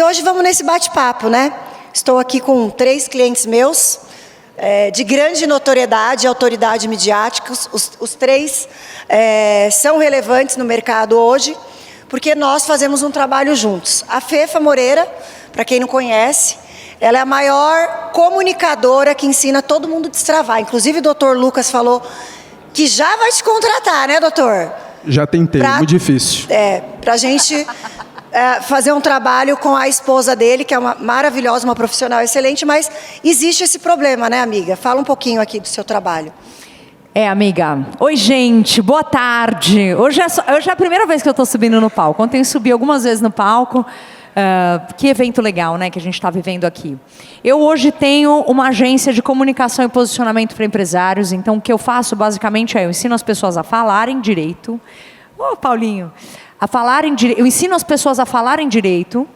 E hoje vamos nesse bate-papo, né? Estou aqui com 3 clientes meus, de grande notoriedade e autoridade midiática. Os 3 são relevantes no mercado hoje, porque nós fazemos um trabalho juntos. A Fefa Moreira, para quem não conhece, ela é a maior comunicadora que ensina todo mundo a destravar. Inclusive o doutor Lucas falou que já vai te contratar, né, doutor? Já tentei, muito difícil. Para a gente fazer um trabalho com a esposa dele, que é uma maravilhosa, uma profissional excelente, mas existe esse problema, né, amiga? Fala um pouquinho aqui do seu trabalho. Amiga. Oi, gente. Boa tarde. Hoje é a primeira vez que eu estou subindo no palco. Ontem subi algumas vezes no palco. Que evento legal, né, que a gente está vivendo aqui. Eu hoje tenho uma agência de comunicação e posicionamento para empresários. Então, o que eu faço, basicamente, eu ensino as pessoas a falarem direito. Ô, Paulinho. Eu ensino as pessoas a falarem direito,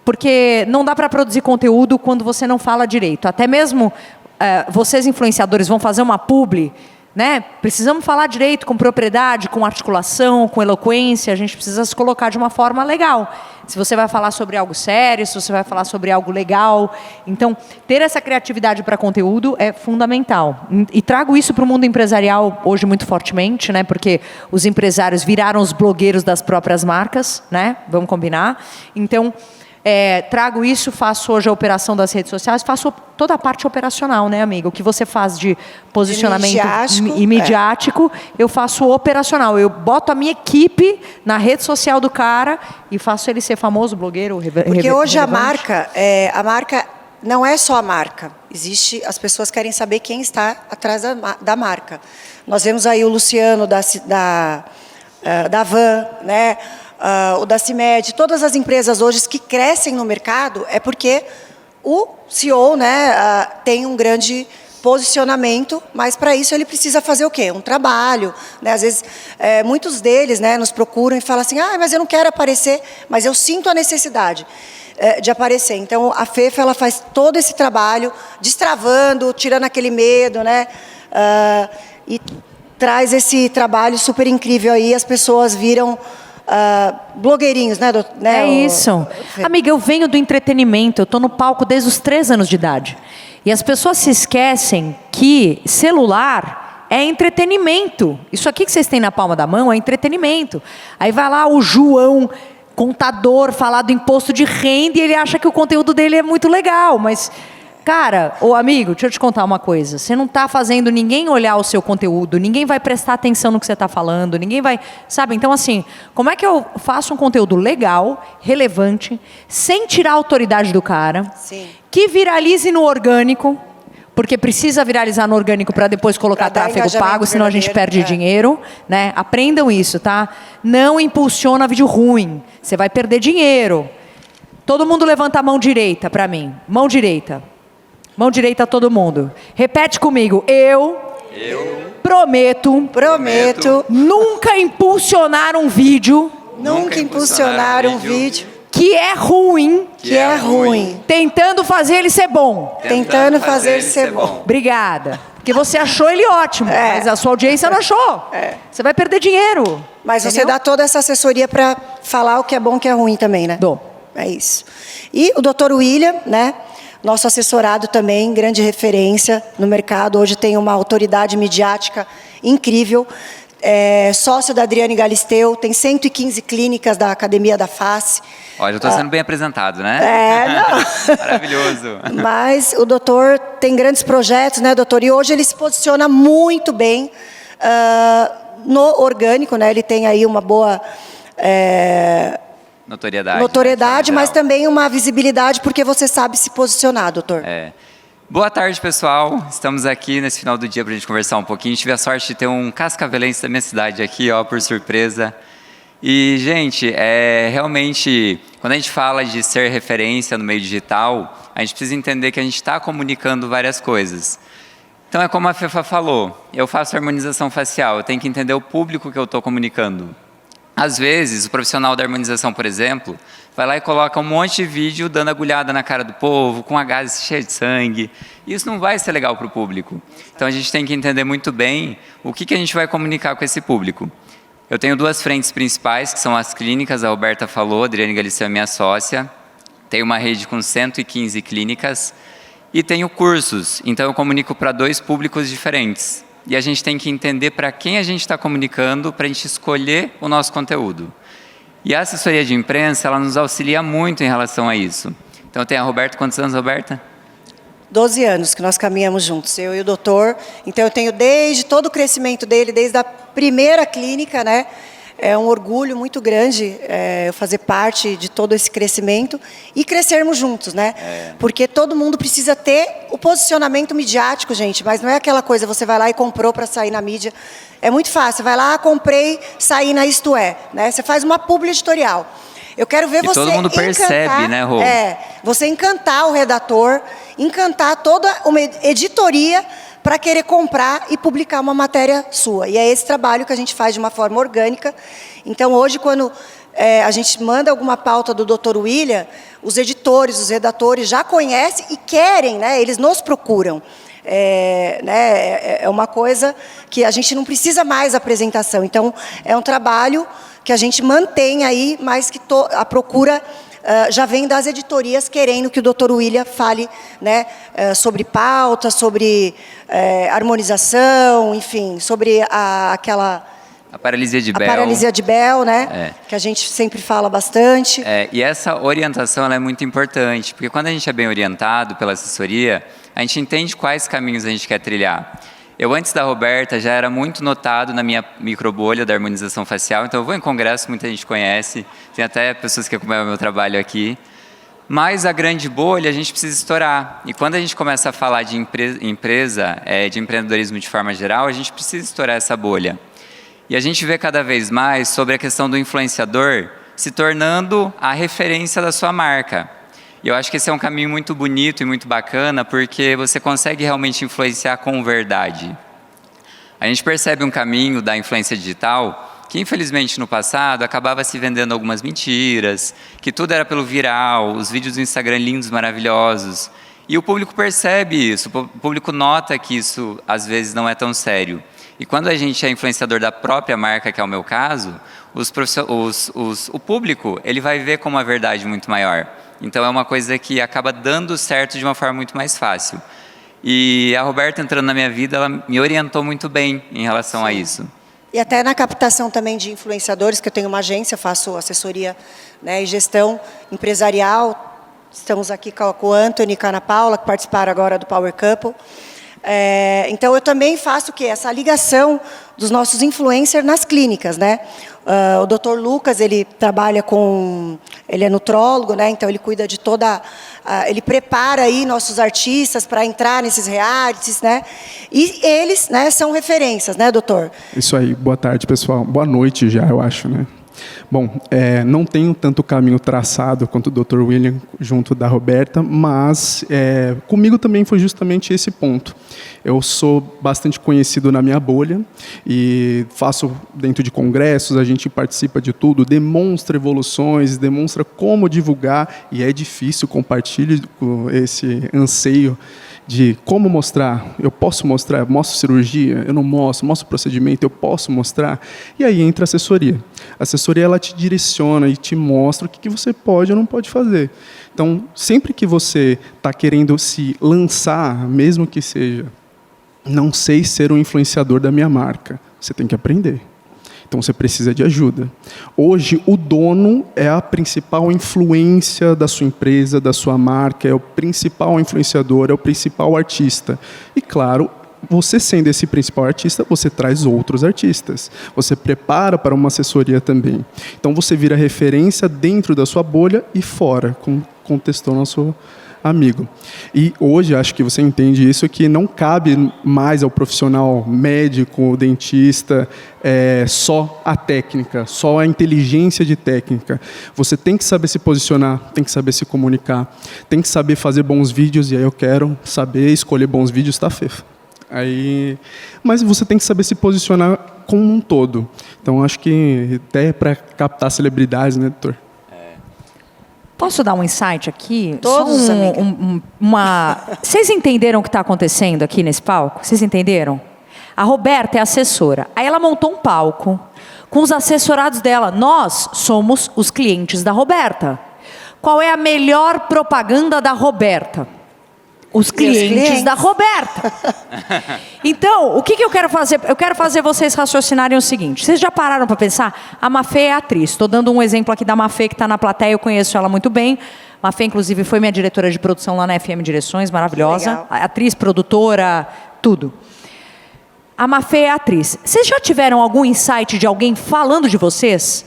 porque não dá para produzir conteúdo quando você não fala direito. Até mesmo vocês, influenciadores, vão fazer uma publi, né? Precisamos falar direito, com propriedade, com articulação, com eloquência. A gente precisa se colocar de uma forma legal. Se você vai falar sobre algo sério, se você vai falar sobre algo legal. Então, ter essa criatividade para conteúdo é fundamental. E trago isso para o mundo empresarial hoje muito fortemente, né? Porque os empresários viraram os blogueiros das próprias marcas, né? Vamos combinar. Então, trago isso, faço hoje a operação das redes sociais, faço toda a parte operacional, né, amiga? O que você faz de posicionamento midiático, eu faço operacional. Eu boto a minha equipe na rede social do cara e faço ele ser famoso, blogueiro, porque hoje a marca não é só a marca. As pessoas querem saber quem está atrás da marca. Nós vemos aí o Luciano da Van, né? O da CIMED, todas as empresas hoje que crescem no mercado é porque o CEO, né, tem um grande posicionamento, mas para isso ele precisa fazer o quê? Um trabalho, né? Às vezes, muitos deles, né, nos procuram e falam assim, mas eu não quero aparecer, mas eu sinto a necessidade de aparecer. Então, a Fefa, ela faz todo esse trabalho, destravando, tirando aquele medo, né? E traz esse trabalho super incrível aí, as pessoas viram blogueirinhos, né? É isso. Amiga, eu venho do entretenimento, eu estou no palco desde os 3 anos de idade. E as pessoas se esquecem que celular é entretenimento. Isso aqui que vocês têm na palma da mão é entretenimento. Aí vai lá o João, contador, falar do imposto de renda e ele acha que o conteúdo dele é muito legal, mas... Cara, amigo, deixa eu te contar uma coisa. Você não está fazendo ninguém olhar o seu conteúdo, ninguém vai prestar atenção no que você está falando, ninguém vai... Sabe? Então, assim, como é que eu faço um conteúdo legal, relevante, sem tirar a autoridade do cara, Sim. que viralize no orgânico, porque precisa viralizar no orgânico para depois colocar tráfego pago, senão a gente perde dinheiro, né? Aprendam isso, tá? Não impulsiona vídeo ruim, você vai perder dinheiro. Todo mundo levanta a mão direita para mim. Mão direita. Mão direita a todo mundo. Repete comigo. Eu prometo nunca impulsionar um vídeo. Nunca impulsionar um vídeo que é ruim. Tentando fazer ele ser bom. Tentando fazer ele ser bom. Obrigada. Porque você achou ele ótimo, mas a sua audiência não achou. Você vai perder dinheiro. Mas entendeu? Você dá toda essa assessoria para falar o que é bom e o que é ruim também, né? Dou. É isso. E o Dr. William, né? Nosso assessorado também, grande referência no mercado. Hoje tem uma autoridade midiática incrível. Sócio da Adriane Galisteu, tem 115 clínicas da Academia da Face. Olha, eu estou sendo bem apresentado, né? Não. Maravilhoso. Mas o doutor tem grandes projetos, né, doutor? E hoje ele se posiciona muito bem no orgânico, né? Ele tem aí uma boa... Notoriedade, né, mas também uma visibilidade, porque você sabe se posicionar, doutor. Boa tarde, pessoal. Estamos aqui nesse final do dia para a gente conversar um pouquinho. Tive a sorte de ter um cascavelense da minha cidade aqui, ó, por surpresa. E, gente, realmente, quando a gente fala de ser referência no meio digital, a gente precisa entender que a gente está comunicando várias coisas. Então, é como a Fefa falou, eu faço harmonização facial, eu tenho que entender o público que eu estou comunicando. Às vezes, o profissional da harmonização, por exemplo, vai lá e coloca um monte de vídeo dando agulhada na cara do povo, com a gaze cheia de sangue. Isso não vai ser legal para o público. Então, a gente tem que entender muito bem o que a gente vai comunicar com esse público. Eu tenho 2 frentes principais, que são as clínicas, a Roberta falou, a Adriane Galisteu é minha sócia. tenho uma rede com 115 clínicas e tenho cursos. Então, eu comunico para 2 públicos diferentes. E a gente tem que entender para quem a gente está comunicando para a gente escolher o nosso conteúdo. E a assessoria de imprensa, ela nos auxilia muito em relação a isso. Então, tem a Roberta. Quantos anos, Roberta? 12 anos que nós caminhamos juntos, eu e o doutor. Então, eu tenho desde todo o crescimento dele, desde a primeira clínica, né? É um orgulho muito grande eu fazer parte de todo esse crescimento e crescermos juntos, né? Porque todo mundo precisa ter o posicionamento midiático, gente, mas não é aquela coisa, você vai lá e comprou para sair na mídia. É muito fácil, você vai lá, comprei, saí na Isto É, né? Você faz uma publi editorial. Eu quero ver você todo mundo percebe, né, Rô? Você encantar o redator, encantar toda uma editoria para querer comprar e publicar uma matéria sua. E é esse trabalho que a gente faz de uma forma orgânica. Então, hoje, quando a gente manda alguma pauta do Dr. William, os editores, os redatores já conhecem e querem, né? Eles nos procuram. É uma coisa que a gente não precisa mais apresentação. Então, é um trabalho que a gente mantém aí, mas que a procura já vem das editorias querendo que o Dr. William fale, né, sobre pauta, sobre harmonização, enfim, sobre aquela... A paralisia de Bell. A paralisia de Bell, né? Que a gente sempre fala bastante. E essa orientação ela é muito importante, porque quando a gente é bem orientado pela assessoria, a gente entende quais caminhos a gente quer trilhar. Eu, antes da Roberta, já era muito notado na minha microbolha da harmonização facial, então eu vou em congresso, muita gente conhece, tem até pessoas que acompanham o meu trabalho aqui. Mas a grande bolha a gente precisa estourar. E quando a gente começa a falar de empresa, de empreendedorismo de forma geral, a gente precisa estourar essa bolha. E a gente vê cada vez mais sobre a questão do influenciador se tornando a referência da sua marca. E eu acho que esse é um caminho muito bonito e muito bacana, porque você consegue realmente influenciar com verdade. A gente percebe um caminho da influência digital que, infelizmente, no passado, acabava se vendendo algumas mentiras, que tudo era pelo viral, os vídeos do Instagram lindos, maravilhosos. E o público percebe isso, o público nota que isso, às vezes, não é tão sério. E quando a gente é influenciador da própria marca, que é o meu caso, o público ele vai ver como uma verdade muito maior. Então, é uma coisa que acaba dando certo de uma forma muito mais fácil. E a Roberta, entrando na minha vida, ela me orientou muito bem em relação a isso. E até na captação também de influenciadores, que eu tenho uma agência, faço assessoria, né, e gestão empresarial. Estamos aqui com o Anthony e com a Ana Paula, que participaram agora do Power Couple. Então, eu também faço o quê? Essa ligação dos nossos influencers nas clínicas, né? O Dr. Lucas, ele trabalha ele é nutrólogo, né? Então ele cuida de ele prepara aí nossos artistas para entrar nesses realities, né? E eles, né, são referências, né, doutor? Isso aí, boa tarde, pessoal. Boa noite já, eu acho, né? Bom, não tenho tanto caminho traçado quanto o Dr. William junto da Roberta, mas comigo também foi justamente esse ponto. Eu sou bastante conhecido na minha bolha e faço dentro de congressos, a gente participa de tudo, demonstra evoluções, demonstra como divulgar, e é difícil compartilhar esse anseio de como mostrar. Eu posso mostrar, mostro cirurgia, eu não mostro, mostro procedimento, eu posso mostrar. E aí entra a assessoria. A assessoria, ela te direciona e te mostra o que você pode ou não pode fazer. Então, sempre que você está querendo se lançar, mesmo que seja, não sei ser um influenciador da minha marca, você tem que aprender. Então, você precisa de ajuda. Hoje, o dono é a principal influência da sua empresa, da sua marca, é o principal influenciador, é o principal artista. E, claro, você sendo esse principal artista, você traz outros artistas. Você prepara para uma assessoria também. Então, você vira referência dentro da sua bolha e fora, como contestou nosso amigo. E hoje, acho que você entende isso, que não cabe mais ao profissional médico, dentista, só a técnica, só a inteligência de técnica. Você tem que saber se posicionar, tem que saber se comunicar, tem que saber fazer bons vídeos, e aí eu quero saber escolher bons vídeos, tá, Fefa? Mas você tem que saber se posicionar como um todo. Então, acho que até para captar celebridades, né, doutor? Posso dar um insight aqui? Todos, amiga. Vocês entenderam o que está acontecendo aqui nesse palco? Vocês entenderam? A Roberta é assessora. Aí ela montou um palco com os assessorados dela. Nós somos os clientes da Roberta. qual é a melhor propaganda da Roberta? Os clientes da Roberta. Então, o que eu quero fazer? Eu quero fazer vocês raciocinarem o seguinte. Vocês já pararam para pensar? A Mafê é atriz. Estou dando um exemplo aqui da Mafê, que está na plateia. Eu conheço ela muito bem. Mafê, inclusive, foi minha diretora de produção lá na FM Direções. Maravilhosa. Atriz, produtora, tudo. A Mafê é atriz. Vocês já tiveram algum insight de alguém falando de vocês?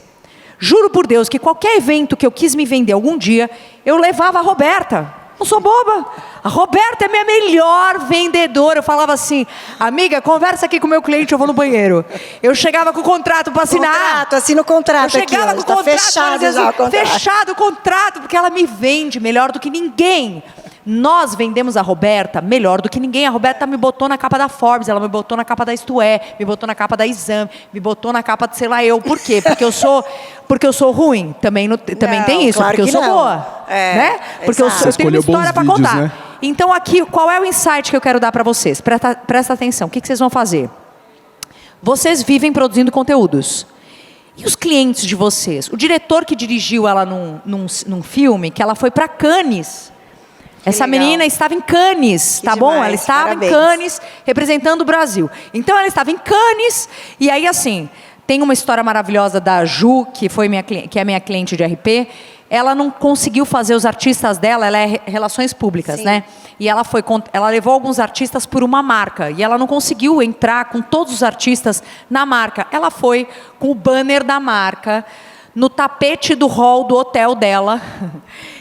Juro por Deus que qualquer evento que eu quis me vender algum dia, eu levava a Roberta. Não sou boba. A Roberta é minha melhor vendedora. Eu falava assim, amiga, conversa aqui com o meu cliente, eu vou no banheiro. Eu chegava com o contrato para assinar. Assina o contrato aqui. Eu chegava com o contrato. Fechado já o contrato. Fechado o contrato, porque ela me vende melhor do que ninguém. Nós vendemos a Roberta melhor do que ninguém. A Roberta me botou na capa da Forbes, ela me botou na capa da Isto É, me botou na capa da Exame, me botou na capa de sei lá eu. Por quê? Porque eu sou ruim. Também tem isso, claro porque eu sou boa. Né? Porque eu tenho uma história para contar. Né? Então aqui, qual é o insight que eu quero dar para vocês? Presta atenção. O que vocês vão fazer? Vocês vivem produzindo conteúdos. E os clientes de vocês? O diretor que dirigiu ela num filme, que ela foi para Cannes. Essa menina estava em Cannes, tá bom? Ela estava em Cannes, representando o Brasil. Então, ela estava em Cannes, e aí, assim, tem uma história maravilhosa da Ju, que é minha cliente de RP. Ela não conseguiu fazer os artistas dela, ela é relações públicas, né? E ela levou alguns artistas por uma marca, e ela não conseguiu entrar com todos os artistas na marca. Ela foi com o banner da marca, no tapete do hall do hotel dela,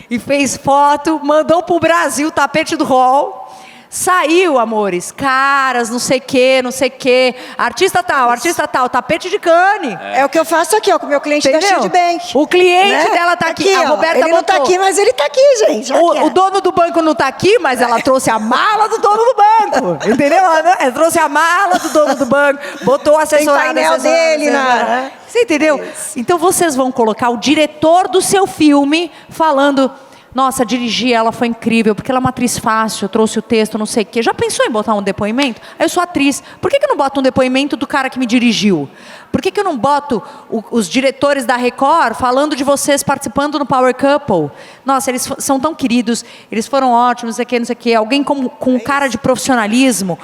e fez foto, mandou pro Brasil o tapete do hall. Saiu, amores, caras, não sei o quê, artista tal, tapete de Cannes. É o que eu faço aqui, ó, com o meu cliente da Shield Bank. O cliente dela tá aqui. A Roberta ele não tá aqui, mas ele tá aqui, gente. O dono do banco não tá aqui, mas ela trouxe a mala do dono do banco. Entendeu? Ela trouxe a mala do dono do banco, botou o assessorado. Tem painel dele, né? Você entendeu? Isso. Então vocês vão colocar o diretor do seu filme falando... Nossa, dirigir ela foi incrível, porque ela é uma atriz fácil, eu trouxe o texto, não sei o quê. Já pensou em botar um depoimento? Eu sou atriz. Por que eu não boto um depoimento do cara que me dirigiu? Por que eu não boto os diretores da Record falando de vocês participando no Power Couple? Nossa, eles são tão queridos, eles foram ótimos, não sei o quê. Alguém com cara de profissionalismo.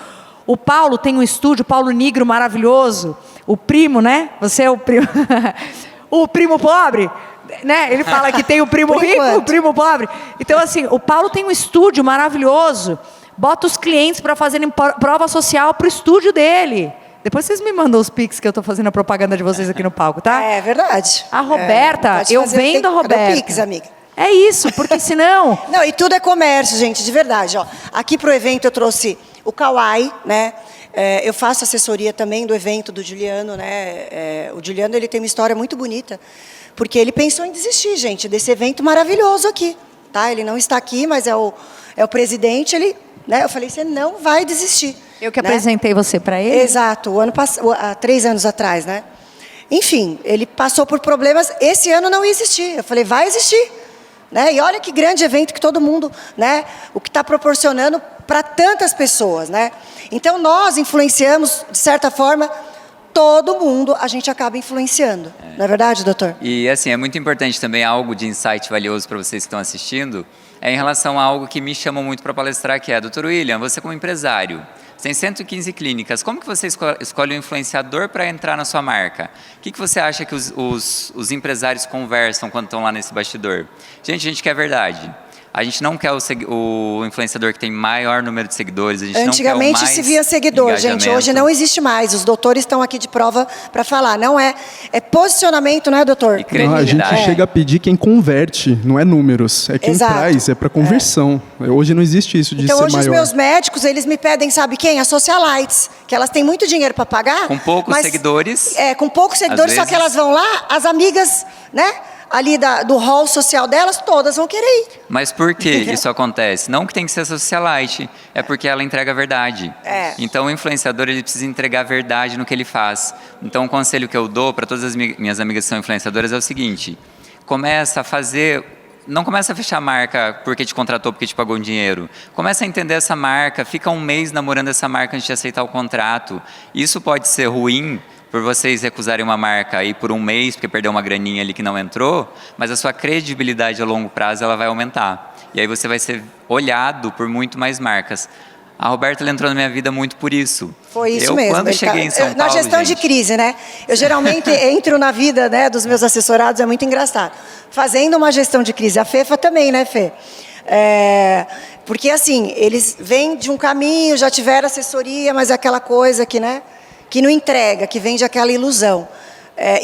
O Paulo tem um estúdio, Paulo Nigro, maravilhoso. O primo, né? Você é o primo. O primo pobre. Né? Ele fala que tem o primo rico, o primo pobre. Então, assim, o Paulo tem um estúdio maravilhoso. Bota os clientes para fazerem prova social para o estúdio dele. Depois vocês me mandam os pics que eu estou fazendo a propaganda de vocês aqui no palco, tá? É verdade. A Roberta, eu vendo a Roberta. Pix, amiga. É isso, porque senão... Não, e tudo é comércio, gente, de verdade. Ó. Aqui para o evento eu trouxe o Kawaii, né? Eu faço assessoria também do evento do Juliano, né? O Juliano, ele tem uma história muito bonita. Porque ele pensou em desistir, gente, desse evento maravilhoso aqui. Tá? Ele não está aqui, mas é o presidente. Né? Eu falei, você não vai desistir. Eu que apresentei você para ele? Exato, há 3 anos atrás. Né? Enfim, ele passou por problemas. Esse ano não ia existir. Eu falei, vai existir. Né? E olha que grande evento que todo mundo... Né? O que está proporcionando para tantas pessoas. Né? Então, nós influenciamos, de certa forma... Todo mundo a gente acaba influenciando. Não é verdade, doutor? E assim, é muito importante também algo de insight valioso para vocês que estão assistindo, em relação a algo que me chamam muito para palestrar, que é, doutor William, você como empresário, você tem 115 clínicas, como que você escolhe um influenciador para entrar na sua marca? O que você acha que os empresários conversam quando estão lá nesse bastidor? Gente, a gente quer verdade. A gente não quer o influenciador que tem maior número de seguidores. A gente Antigamente não quer o mais se via seguidor, gente. Hoje não existe mais. Os doutores estão aqui de prova para falar. Não é posicionamento, né, doutor? E credibilidade. Não, a gente chega a pedir quem converte, não é números. É quem traz, é para conversão. Hoje não existe isso de ser maior. Então hoje os meus médicos, eles me pedem, sabe quem? As socialites. Que elas têm muito dinheiro para pagar. Com poucos seguidores. Com poucos seguidores, só que elas vão lá, as amigas, né? Ali do hall social delas, todas vão querer ir. Mas por que isso acontece? Não que tem que ser socialite, é porque ela entrega a verdade. Então o influenciador, ele precisa entregar a verdade no que ele faz. Então o conselho que eu dou para todas as minhas amigas que são influenciadoras é o seguinte: começa a fazer... Não começa a fechar marca porque te contratou, porque te pagou um dinheiro. Começa a entender essa marca, fica um mês namorando essa marca antes de aceitar o contrato. Isso pode ser ruim por vocês recusarem uma marca aí por um mês, porque perdeu uma graninha ali que não entrou, mas a sua credibilidade a longo prazo ela vai aumentar. E aí você vai ser olhado por muito mais marcas. A Roberta ela entrou na minha vida muito por isso. Foi isso eu, mesmo. Quando cheguei em São Paulo, na gestão de crise, né? Eu geralmente entro na vida, né, dos meus assessorados, é muito engraçado. Fazendo uma gestão de crise. A Fefa também, né, Fê? Porque, assim, eles vêm de um caminho, já tiveram assessoria, mas é aquela coisa que, né, que não entrega, que vende aquela ilusão.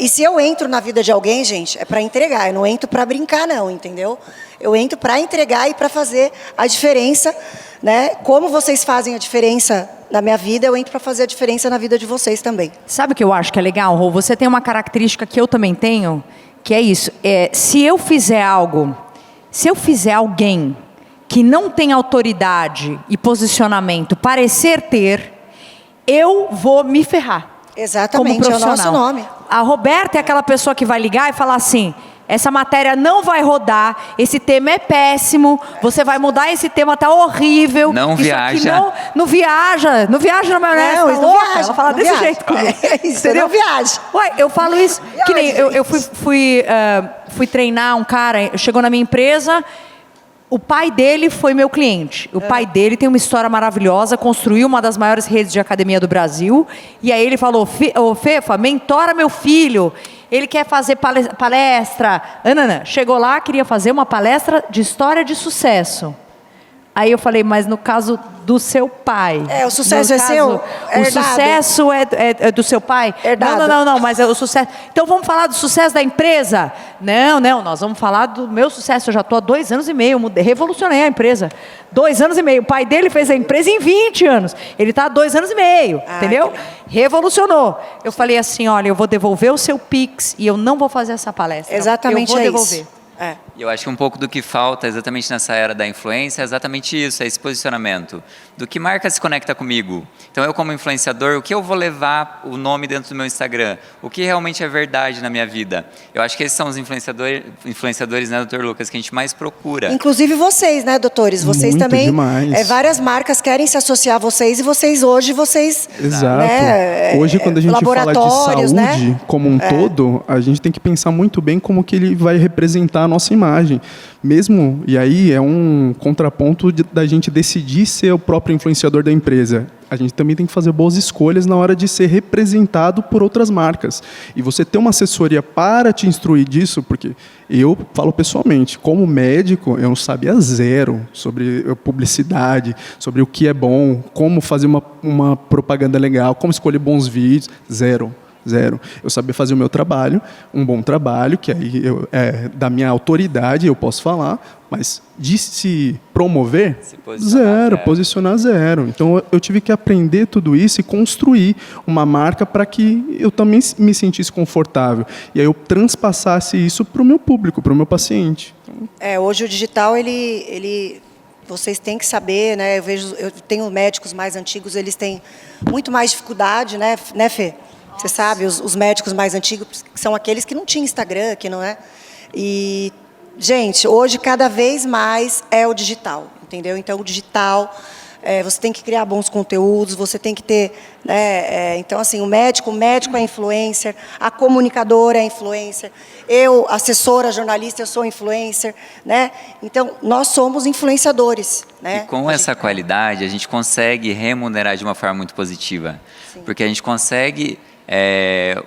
E se eu entro na vida de alguém, gente, é para entregar. Eu não entro para brincar, não, entendeu? Eu entro para entregar e para fazer a diferença, né? Como vocês fazem a diferença na minha vida, eu entro para fazer a diferença na vida de vocês também. Sabe o que eu acho que é legal, Rô? Você tem uma característica que eu também tenho, que é isso. Se eu fizer algo, se eu fizer alguém que não tem autoridade e posicionamento parecer ter, eu vou me ferrar. Exatamente, como é o nosso nome. A Roberta é aquela pessoa que vai ligar e falar assim: essa matéria não vai rodar, esse tema é péssimo, você vai mudar esse tema, tá horrível. Não isso viaja. Não viaja na maionese, Não, tá isso louca? não viaja, Ela fala não desse viaja. jeito comigo. Isso Entendeu? não viaja. Ué, eu falo isso, que nem eu fui treinar um cara, chegou na minha empresa. O pai dele foi meu cliente. O pai dele tem uma história maravilhosa, construiu uma das maiores redes de academia do Brasil. E aí ele falou: ô Fefa, mentora meu filho. Ele quer fazer palestra. Anana, chegou lá, queria fazer uma palestra de história de sucesso. Aí eu falei: mas no caso do seu pai. O sucesso no é seu? O sucesso é do seu pai? Herdado. Não, mas é o sucesso. Então vamos falar do sucesso da empresa? Não, nós vamos falar do meu sucesso. Eu já estou há 2 anos e meio, revolucionei a empresa. 2 anos e meio. O pai dele fez a empresa em 20 anos. Ele está há 2 anos e meio, entendeu? Revolucionou. Eu falei assim: olha, eu vou devolver o seu Pix e eu não vou fazer essa palestra. Exatamente, eu vou é devolver. isso. E eu acho que um pouco do que falta exatamente nessa era da influência é exatamente isso, é esse posicionamento. Do que marca se conecta comigo. Então eu como influenciador, o que eu vou levar o nome dentro do meu Instagram? O que realmente é verdade na minha vida? Eu acho que esses são os influenciadores, né, Dr. Lucas, que a gente mais procura. Inclusive vocês, né, doutores? Vocês Muito também, demais. várias marcas querem se associar a vocês e vocês, Exato. né, Hoje, quando a gente fala de laboratórios, saúde, né? como um todo, a gente tem que pensar muito bem como que ele vai representar a nossa imagem. Mesmo, e aí é um contraponto da gente decidir ser o próprio influenciador da empresa. A gente também tem que fazer boas escolhas na hora de ser representado por outras marcas. E você ter uma assessoria para te instruir disso, porque eu falo pessoalmente, como médico, eu não sabia zero sobre publicidade, sobre o que é bom, como fazer uma propaganda legal, como escolher bons vídeos, zero. Eu sabia fazer o meu trabalho, um bom trabalho, que aí da minha autoridade eu posso falar, mas de se promover, posicionar zero. Então eu tive que aprender tudo isso e construir uma marca para que eu também me sentisse confortável. E aí eu transpassasse isso para o meu público, para o meu paciente. Hoje o digital, vocês têm que saber, né? Eu tenho médicos mais antigos, eles têm muito mais dificuldade, né, Fê? Você sabe, os médicos mais antigos são aqueles que não tinham Instagram, que não é. E, gente, hoje cada vez mais é o digital, entendeu? Então, o digital, você tem que criar bons conteúdos, você tem que ter, né? Então, assim, o médico é influencer, a comunicadora é influencer, eu, assessora, jornalista, eu sou influencer, né? Então, nós somos influenciadores, né? E com essa qualidade, a gente consegue remunerar de uma forma muito positiva. Sim. Porque a gente consegue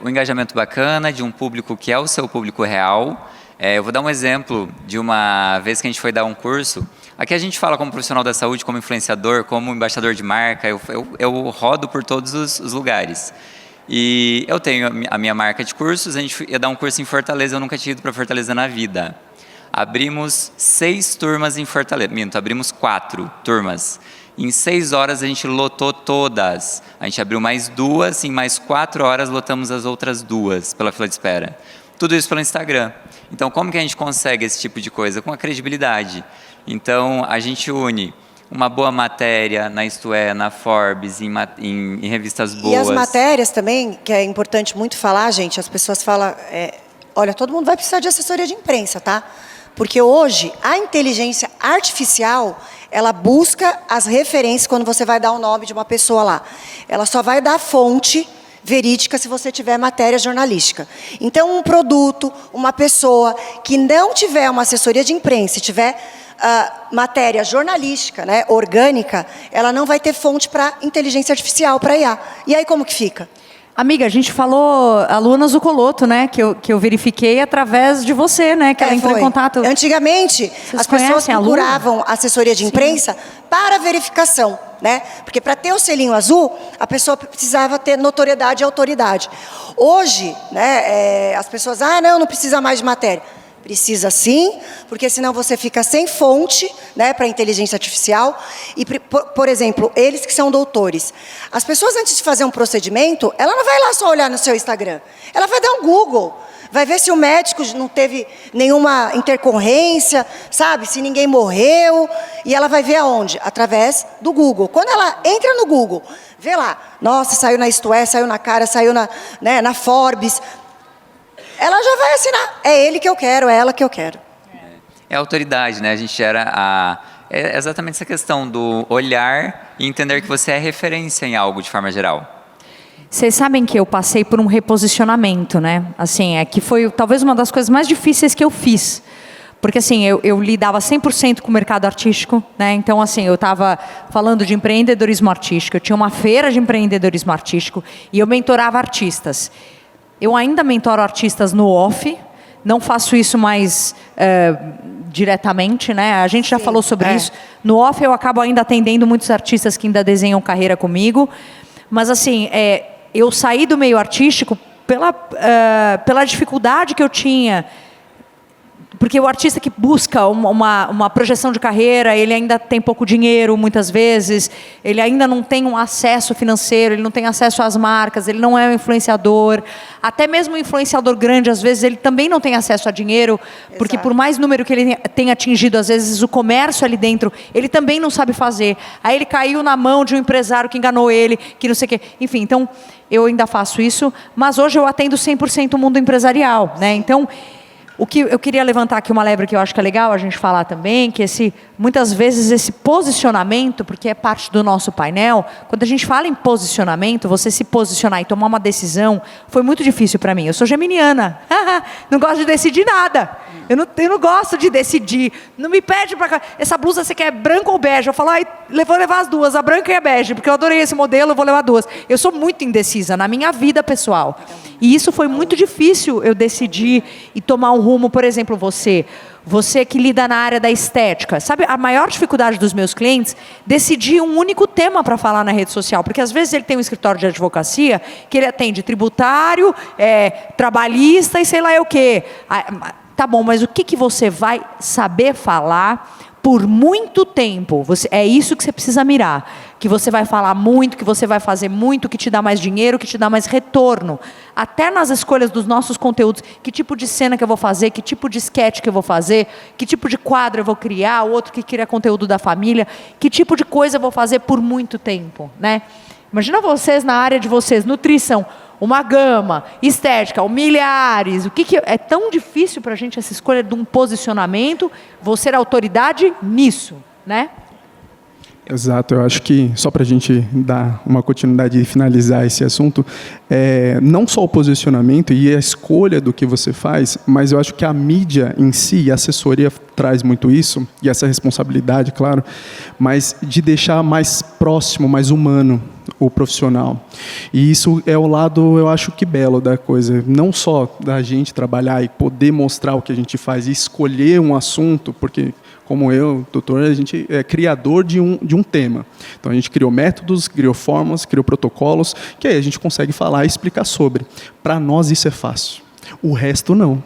um engajamento bacana de um público que é o seu público real. Eu vou dar um exemplo de uma vez que a gente foi dar um curso. Aqui a gente fala como profissional da saúde, como influenciador, como embaixador de marca. Eu rodo por todos os lugares. E eu tenho a minha marca de cursos. A gente ia dar um curso em Fortaleza. Eu nunca tinha ido para Fortaleza na vida. Abrimos 6 turmas em Fortaleza. Abrimos 4 turmas. Em 6 horas a gente lotou todas. A gente abriu mais 2, em mais 4 horas lotamos as outras 2 pela fila de espera. Tudo isso pelo Instagram. Então, como que a gente consegue esse tipo de coisa? Com a credibilidade. Então, a gente une uma boa matéria na Isto É, na Forbes, em revistas boas. E as matérias também, que é importante muito falar, gente, as pessoas falam, olha, todo mundo vai precisar de assessoria de imprensa, tá? Porque hoje, a inteligência artificial, ela busca as referências quando você vai dar o nome de uma pessoa lá. Ela só vai dar a fonte verídica se você tiver matéria jornalística. Então, um produto, uma pessoa que não tiver uma assessoria de imprensa, se tiver matéria jornalística, né, orgânica, ela não vai ter fonte para inteligência artificial, para IA. E aí como que fica? Amiga, a gente falou a Luana Zucoloto, né? Que eu verifiquei através de você, né? Que ela entrou em contato. Antigamente, as pessoas procuravam assessoria de imprensa para verificação, né? Porque para ter o selinho azul, a pessoa precisava ter notoriedade e autoridade. Hoje, né, as pessoas, não precisa mais de matéria. Precisa sim, porque senão você fica sem fonte, né, para a inteligência artificial. E, por exemplo, eles que são doutores. As pessoas, antes de fazer um procedimento, ela não vai lá só olhar no seu Instagram. Ela vai dar um Google. Vai ver se o médico não teve nenhuma intercorrência, sabe? Se ninguém morreu. E ela vai ver aonde? Através do Google. Quando ela entra no Google, vê lá, nossa, saiu na Isto É, saiu na Cara, saiu na Forbes. Ela já vai assinar. É ele que eu quero, é ela que eu quero. É a autoridade, né? A gente gera é exatamente essa questão do olhar e entender que você é referência em algo de forma geral. Vocês sabem que eu passei por um reposicionamento, né? Assim, que foi talvez uma das coisas mais difíceis que eu fiz. Porque assim, eu lidava 100% com o mercado artístico, né? Então assim, eu estava falando de empreendedorismo artístico, eu tinha uma feira de empreendedorismo artístico e eu mentorava artistas. Eu ainda mentoro artistas no off, não faço isso mais diretamente, né? A gente já falou sobre isso. No off eu acabo ainda atendendo muitos artistas que ainda desenham carreira comigo. Mas assim, eu saí do meio artístico pela dificuldade que eu tinha. Porque o artista que busca uma projeção de carreira, ele ainda tem pouco dinheiro, muitas vezes, ele ainda não tem um acesso financeiro, ele não tem acesso às marcas, ele não é um influenciador. Até mesmo um influenciador grande, às vezes, ele também não tem acesso a dinheiro, porque por mais número que ele tenha atingido, às vezes, o comércio ali dentro, ele também não sabe fazer. Aí ele caiu na mão de um empresário que enganou ele, que não sei o quê. Enfim, então, eu ainda faço isso, mas hoje eu atendo 100% o mundo empresarial, né? Então, o que eu queria levantar aqui uma lebre que eu acho que é legal a gente falar também, que muitas vezes esse posicionamento, porque é parte do nosso painel, quando a gente fala em posicionamento, você se posicionar e tomar uma decisão, foi muito difícil para mim. Eu sou geminiana, não gosto de decidir nada. Eu não gosto de decidir. Não me pede para cá, essa blusa você quer branca ou bege? Eu falo, vou levar as duas, a branca e a bege, porque eu adorei esse modelo, eu vou levar duas. Eu sou muito indecisa na minha vida pessoal. E isso foi muito difícil eu decidir e tomar um rumo, por exemplo, você que lida na área da estética. Sabe, a maior dificuldade dos meus clientes, decidir um único tema para falar na rede social. Porque às vezes ele tem um escritório de advocacia que ele atende tributário, trabalhista e sei lá o quê. Tá bom, mas o que você vai saber falar por muito tempo? É isso que você precisa mirar. Que você vai falar muito, que você vai fazer muito, que te dá mais dinheiro, que te dá mais retorno. Até nas escolhas dos nossos conteúdos. Que tipo de cena que eu vou fazer, que tipo de sketch que eu vou fazer, que tipo de quadro eu vou criar, o outro que cria conteúdo da família, que tipo de coisa eu vou fazer por muito tempo, né? Imagina vocês na área de vocês, nutrição, uma gama, estética, milhares. O que é tão difícil para a gente essa escolha de um posicionamento, você ser autoridade nisso, né? Exato, eu acho que, só para a gente dar uma continuidade e finalizar esse assunto, não só o posicionamento e a escolha do que você faz, mas eu acho que a mídia em si, e a assessoria traz muito isso, e essa responsabilidade, claro, mas de deixar mais próximo, mais humano o profissional. E isso é o lado, eu acho que belo da coisa, não só da gente trabalhar e poder mostrar o que a gente faz e escolher um assunto, porque como eu, doutor, a gente é criador de um tema. Então, a gente criou métodos, criou formas, criou protocolos, que aí a gente consegue falar e explicar sobre. Para nós, isso é fácil. O resto, não.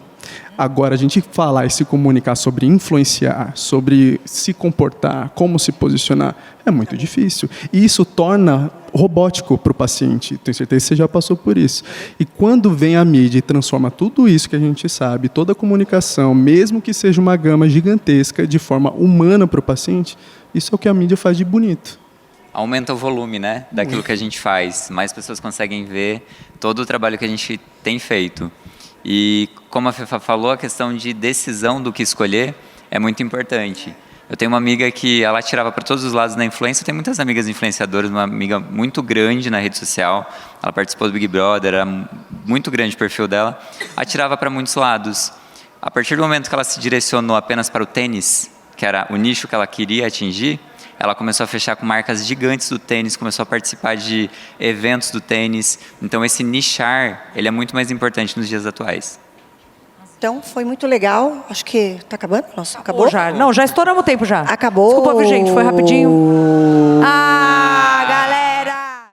Agora, a gente falar e se comunicar sobre influenciar, sobre se comportar, como se posicionar, é muito difícil. E isso torna robótico para o paciente. Tenho certeza que você já passou por isso. E quando vem a mídia e transforma tudo isso que a gente sabe, toda a comunicação, mesmo que seja uma gama gigantesca, de forma humana para o paciente, isso é o que a mídia faz de bonito. Aumenta o volume, né, daquilo que a gente faz. Mais pessoas conseguem ver todo o trabalho que a gente tem feito. E, como a Fefa falou, a questão de decisão do que escolher é muito importante. Eu tenho uma amiga que ela atirava para todos os lados na influência. Eu tenho muitas amigas influenciadoras, uma amiga muito grande na rede social. Ela participou do Big Brother, era muito grande o perfil dela. Atirava para muitos lados. A partir do momento que ela se direcionou apenas para o tênis, que era o nicho que ela queria atingir, ela começou a fechar com marcas gigantes do tênis, começou a participar de eventos do tênis. Então, esse nichar, ele é muito mais importante nos dias atuais. Então, foi muito legal. Acho que está acabando? Nossa, acabou? Já. Não, já estouramos o tempo já. Acabou. Desculpa, gente, foi rapidinho. Ah,